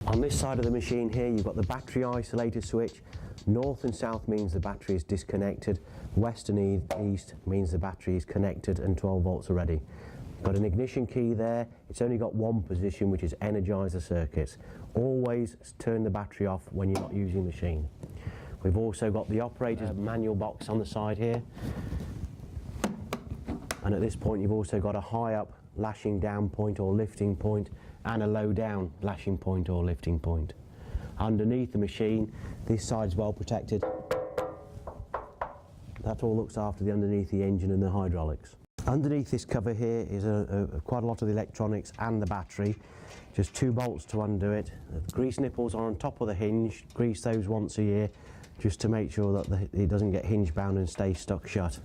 On this side of the machine here, you've got the battery isolator switch. North and south means the battery is disconnected. West and east means the battery is connected and 12 volts already. Got an ignition key there. It's only got one position, which is energize the circuits. Always turn the battery off when you're not using the machine. We've also got the operator's manual box on the side here. And at this point you've also got a high up lashing down point or lifting point and a low down lashing point or lifting point. Underneath the machine, this side's well protected. That all looks after the underneath the engine and the hydraulics. Underneath this cover here is quite a lot of the electronics and the battery. Just 2 bolts to undo it. The grease nipples are on top of the hinge. Grease those once a year just to make sure that it doesn't get hinge bound and stay stuck shut.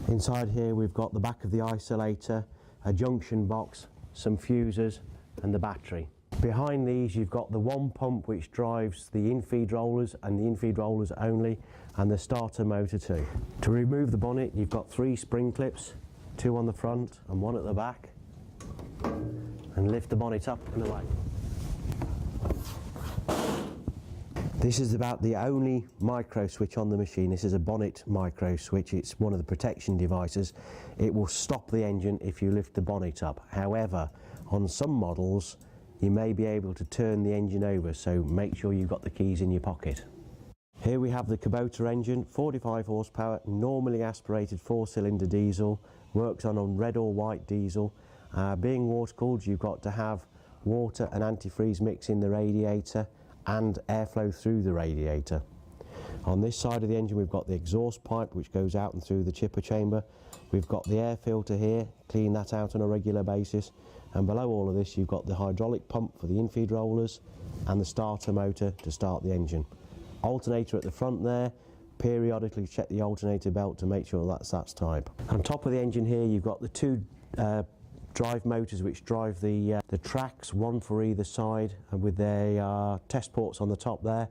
Inside here we've got the back of the isolator, a junction box, some fuses and the battery. Behind these you've got the one pump which drives the in-feed rollers and the in-feed rollers only, and the starter motor too. To remove the bonnet you've got 3 spring clips, 2 on the front and 1 at the back, and lift the bonnet up and away. This is about the only micro switch on the machine. This is a bonnet micro switch. It's one of the protection devices. It will stop the engine if you lift the bonnet up. However, on some models you may be able to turn the engine over, so make sure you've got the keys in your pocket. Here we have the Kubota engine, 45 horsepower, normally aspirated 4-cylinder diesel, works on red or white diesel. Being water cooled, you've got to have water and antifreeze mix in the radiator and airflow through the radiator. On this side of the engine we've got the exhaust pipe which goes out and through the chipper chamber. We've got the air filter here, clean that out on a regular basis, and below all of this you've got the hydraulic pump for the in-feed rollers and the starter motor to start the engine. Alternator at the front there. Periodically check the alternator belt to make sure that's type. On top of the engine here you've got the 2 drive motors which drive the tracks, one for either side, and with their test ports on the top there.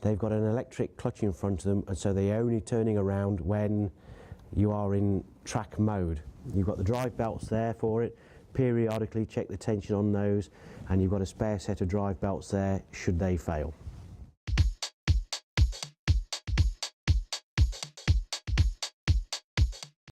They've got an electric clutch in front of them, and so they're only turning around when you are in track mode. You've got the drive belts there for it. Periodically check the tension on those, and you've got a spare set of drive belts there should they fail.